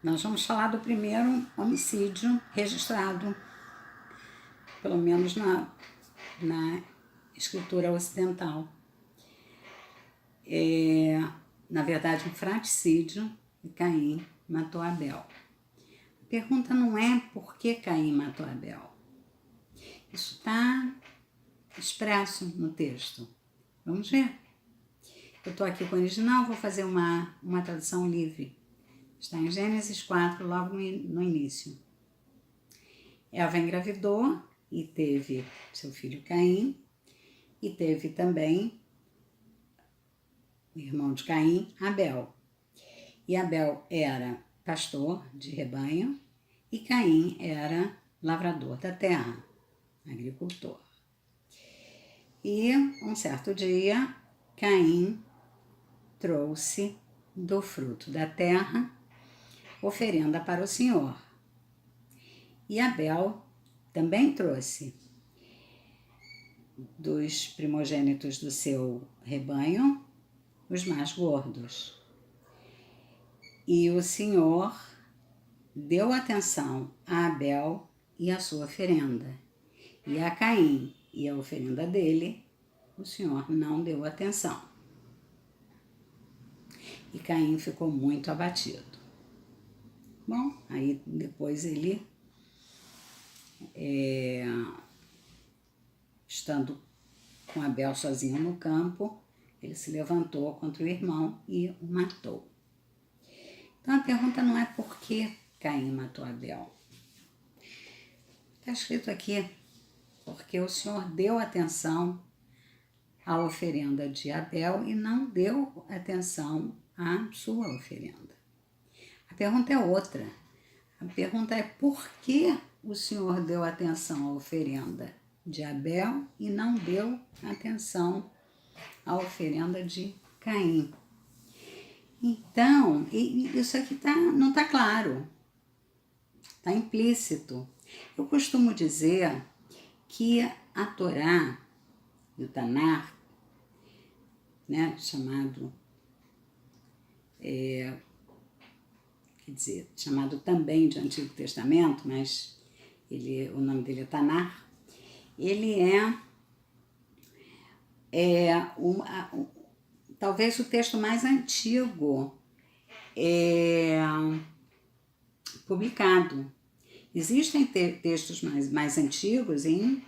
Nós vamos falar do primeiro homicídio registrado, pelo menos na escritura ocidental. Na verdade, um fratricídio, e Caim matou Abel. A pergunta não é por que Caim matou Abel. Isso está expresso no texto. Vamos ver. Eu estou aqui com o original, vou fazer uma tradução livre. Está em Gênesis 4, logo no início. Eva engravidou e teve seu filho Caim, e teve também o irmão de Caim, Abel. E Abel era pastor de rebanho e Caim era lavrador da terra, agricultor. E um certo dia, Caim trouxe do fruto da terra oferenda para o Senhor. E Abel também trouxe dos primogênitos do seu rebanho os mais gordos. E o Senhor deu atenção a Abel e a sua oferenda. E a Caim e a oferenda dele, o Senhor não deu atenção. E Caim ficou muito abatido. Bom, aí depois ele, estando com Abel sozinho no campo, ele se levantou contra o irmão e o matou. Então a pergunta não é por que Caim matou Abel. Está escrito aqui, porque o Senhor deu atenção à oferenda de Abel e não deu atenção à sua oferenda. A pergunta é outra. A pergunta é por que o Senhor deu atenção à oferenda de Abel e não deu atenção à oferenda de Caim. Então, isso aqui não está claro, está implícito. Eu costumo dizer que a Torá e o Tanar, né, chamado também de Antigo Testamento, mas o nome dele é Tanar, ele talvez o texto mais antigo publicado. Existem textos mais antigos em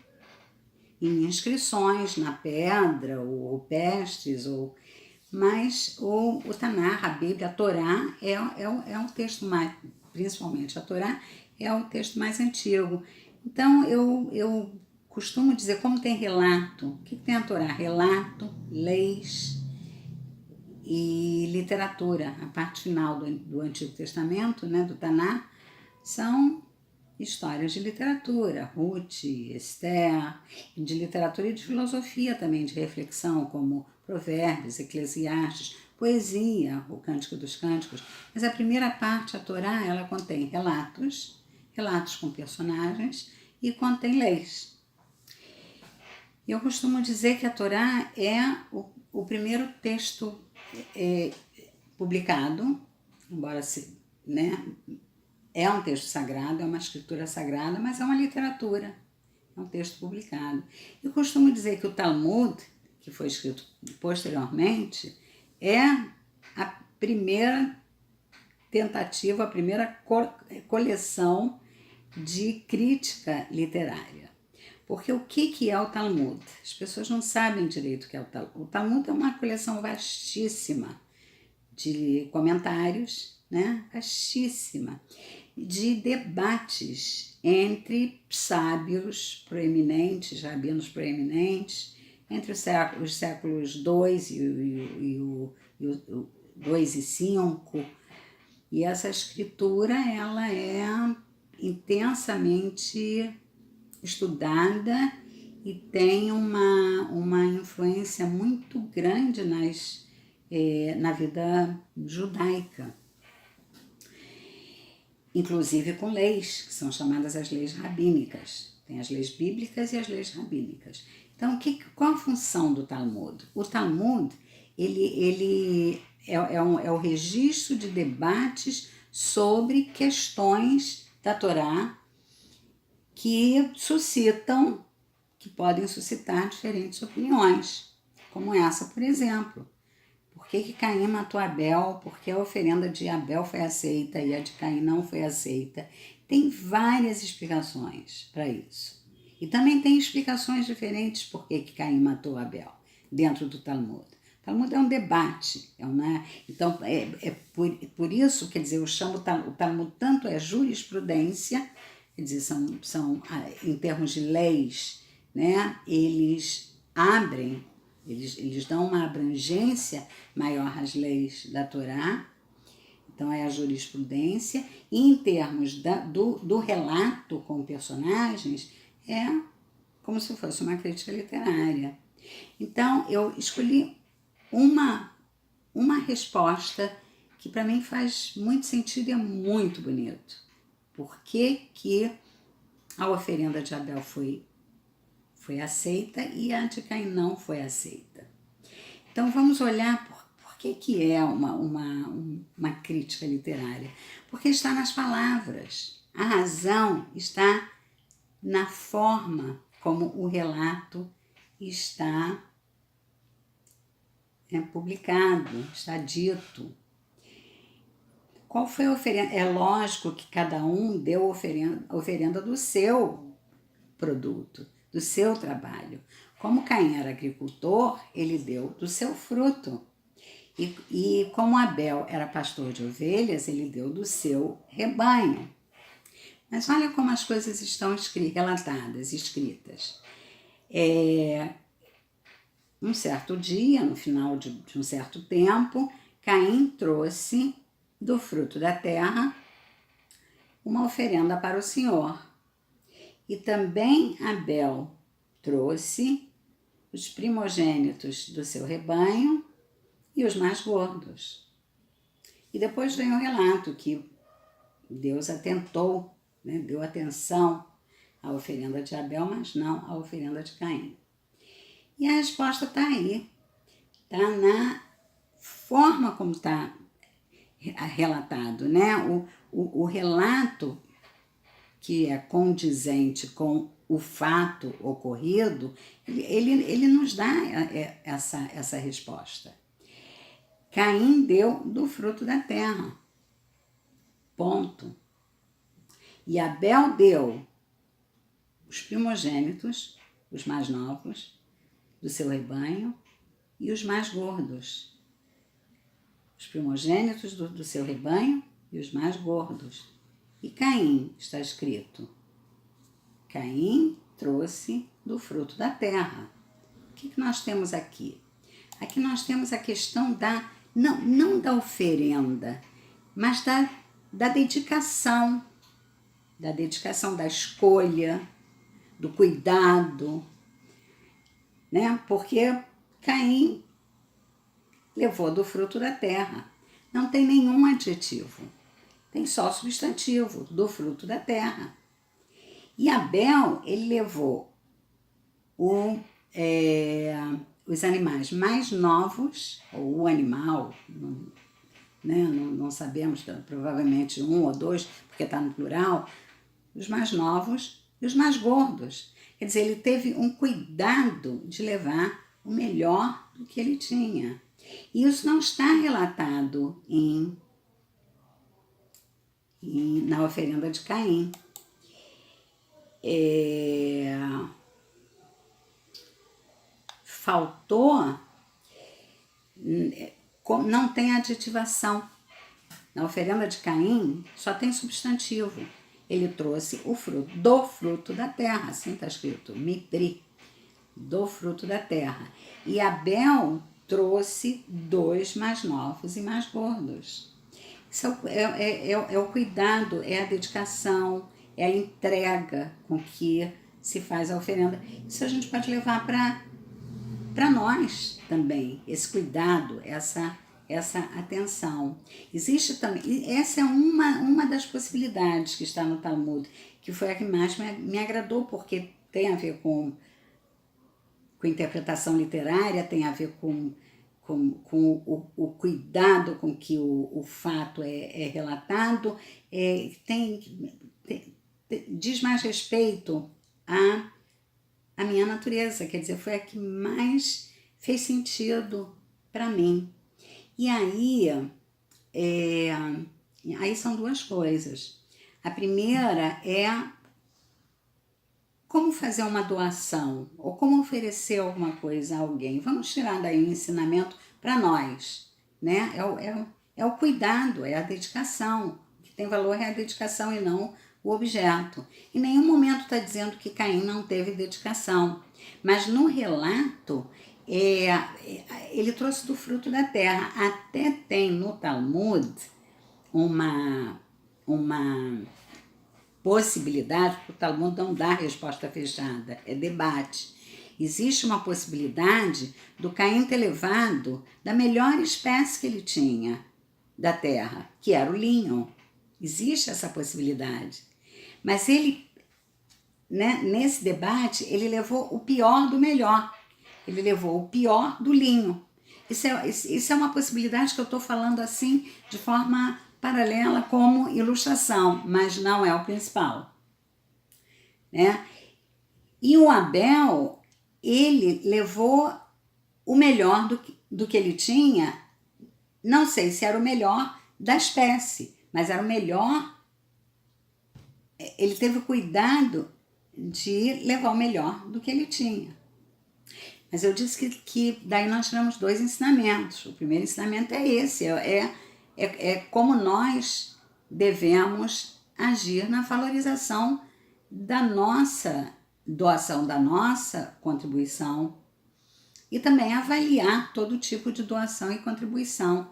inscrições na pedra, ou pestes, mas o Tanar, a Bíblia, a Torá, é um texto mais, principalmente a Torá, é o texto mais antigo. Então, eu costumo dizer, como tem relato, o que tem a Torá? Relato, leis e literatura. A parte final do Antigo Testamento, né, do Tanar, são histórias de literatura, Ruth, Esther, de literatura e de filosofia também, de reflexão, como Provérbios, Eclesiastes, poesia, o Cântico dos Cânticos. Mas a primeira parte, a Torá, ela contém relatos com personagens e contém leis. Eu costumo dizer que a Torá é o primeiro texto publicado, embora é um texto sagrado, é uma escritura sagrada, mas é uma literatura, é um texto publicado. Eu costumo dizer que o Talmud, que foi escrito posteriormente, é a primeira tentativa, a primeira coleção de crítica literária. Porque o que é o Talmud? As pessoas não sabem direito o que é o Talmud. O Talmud é uma coleção vastíssima de comentários, né? Vastíssima, de debates entre sábios proeminentes, rabinos proeminentes, entre os séculos 2 e 2 e 5. E essa escritura, ela é intensamente estudada e tem uma influência muito grande na vida judaica, inclusive com leis, que são chamadas as leis rabínicas. Tem as leis bíblicas e as leis rabínicas. Então, qual a função do Talmud? O Talmud ele é o registro de debates sobre questões da Torá que suscitam, que podem suscitar diferentes opiniões, como essa, por exemplo. Por que Caim matou Abel? Por que a oferenda de Abel foi aceita e a de Caim não foi aceita? Tem várias explicações para isso. E também tem explicações diferentes por que Caim matou Abel dentro do Talmud. O Talmud é um debate, então por isso, quer dizer, eu chamo o Talmud tanto é jurisprudência, quer dizer, são em termos de leis, né? Eles abrem, eles dão uma abrangência maior às leis da Torá, então é a jurisprudência, e em termos do relato com personagens, é como se fosse uma crítica literária. Então, eu escolhi uma resposta que para mim faz muito sentido e é muito bonito. Por que a oferenda de Abel foi aceita e a de Caim não foi aceita? Então, vamos olhar por que é uma crítica literária. Porque está nas palavras. A razão está na forma como o relato está publicado, está dito. Qual foi a oferenda? É lógico que cada um deu oferenda do seu produto, do seu trabalho. Como Caim era agricultor, ele deu do seu fruto. E como Abel era pastor de ovelhas, ele deu do seu rebanho. Mas olha como as coisas estão relatadas, escritas. Um certo dia, no final de um certo tempo, Caim trouxe do fruto da terra uma oferenda para o Senhor. E também Abel trouxe os primogênitos do seu rebanho e os mais gordos. E depois vem o relato que Deus atentou, deu atenção à oferenda de Abel, mas não à oferenda de Caim. E a resposta está aí, está na forma como está relatado, né? O relato que é condizente com o fato ocorrido, ele nos dá essa resposta. Caim deu do fruto da terra, ponto. E Abel deu os primogênitos, os mais novos, do seu rebanho, e os mais gordos. Os primogênitos do seu rebanho e os mais gordos. E Caim, está escrito, Caim trouxe do fruto da terra. O que nós temos aqui? Aqui nós temos a questão não da oferenda, mas da dedicação, da escolha, do cuidado, né? Porque Caim levou do fruto da terra. Não tem nenhum adjetivo, tem só substantivo, do fruto da terra. E Abel, ele levou os animais mais novos, ou o animal, não sabemos, provavelmente um ou dois, porque está no plural, os mais novos e os mais gordos. Quer dizer, ele teve um cuidado de levar o melhor do que ele tinha. E isso não está relatado na oferenda de Caim. Faltou, não tem adjetivação. Na oferenda de Caim só tem substantivo. Ele trouxe o fruto, do fruto da terra, assim está escrito, mitri, do fruto da terra. E Abel trouxe dois mais novos e mais gordos. Isso é o cuidado, é a dedicação, é a entrega com que se faz a oferenda. Isso a gente pode levar para nós também, esse cuidado, essa atenção. Existe também, essa é uma das possibilidades que está no Talmud, que foi a que mais me agradou, porque tem a ver com interpretação literária, tem a ver com com o cuidado com que o fato é relatado, diz mais respeito à minha natureza, quer dizer, foi a que mais fez sentido para mim. E aí são duas coisas. A primeira é como fazer uma doação ou como oferecer alguma coisa a alguém. Vamos tirar daí um ensinamento para nós, né? É o cuidado, é a dedicação. O que tem valor é a dedicação e não o objeto. Em nenhum momento está dizendo que Caim não teve dedicação, mas no relato ele trouxe do fruto da terra. Até tem no Talmud uma possibilidade, porque o Talmud não dá resposta fechada, é debate. Existe uma possibilidade do Caim ter levado da melhor espécie que ele tinha da terra, que era o linho. Existe essa possibilidade. Mas ele, né, nesse debate, ele levou o pior do melhor. Ele levou o pior do linho. Isso é uma possibilidade que eu estou falando assim de forma paralela como ilustração, mas não é o principal, né? E o Abel, ele levou o melhor do que ele tinha, não sei se era o melhor da espécie, mas era o melhor, ele teve o cuidado de levar o melhor do que ele tinha. Mas eu disse que daí nós tiramos dois ensinamentos. O primeiro ensinamento é esse, é como nós devemos agir na valorização da nossa doação, da nossa contribuição, e também avaliar todo tipo de doação e contribuição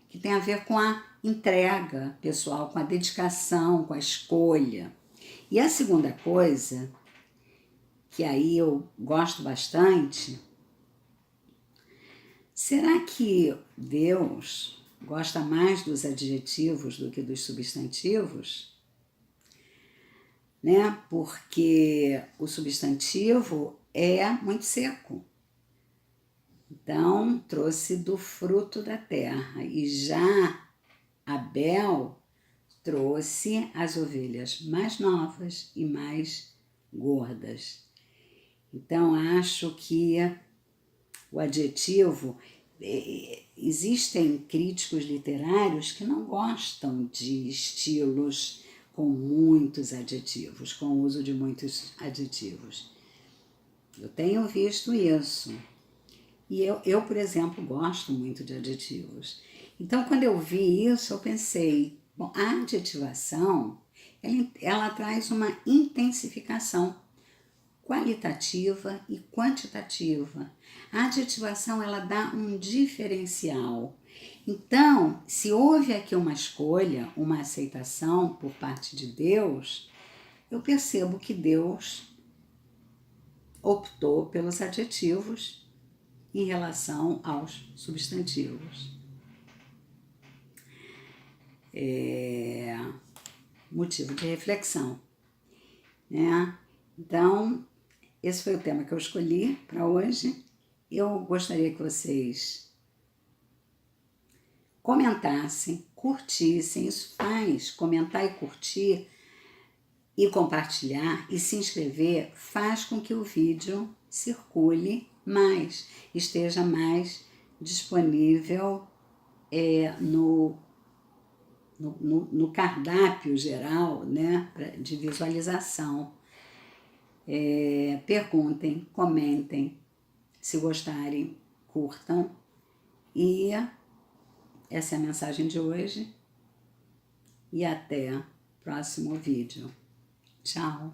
que tem a ver com a entrega pessoal, com a dedicação, com a escolha. E a segunda coisa, que aí eu gosto bastante, será que Deus gosta mais dos adjetivos do que dos substantivos? Né? Porque o substantivo é muito seco. Então, trouxe do fruto da terra. E já Abel trouxe as ovelhas mais novas e mais gordas. Então, acho que o adjetivo... Existem críticos literários que não gostam de estilos com muitos adjetivos, com o uso de muitos adjetivos. Eu tenho visto isso. E eu, por exemplo, gosto muito de adjetivos. Então, quando eu vi isso, eu pensei, bom, a adjetivação, ela traz uma intensificação qualitativa e quantitativa. A adjetivação, ela dá um diferencial. Então, se houve aqui uma escolha, uma aceitação por parte de Deus, eu percebo que Deus optou pelos adjetivos em relação aos substantivos. Motivo de reflexão, né? Então, esse foi o tema que eu escolhi para hoje. Eu gostaria que vocês comentassem, curtissem. Isso faz, comentar e curtir e compartilhar e se inscrever faz com que o vídeo circule mais, esteja mais disponível no cardápio geral, né, de visualização. Perguntem, comentem, se gostarem, curtam. E essa é a mensagem de hoje. E até o próximo vídeo. Tchau!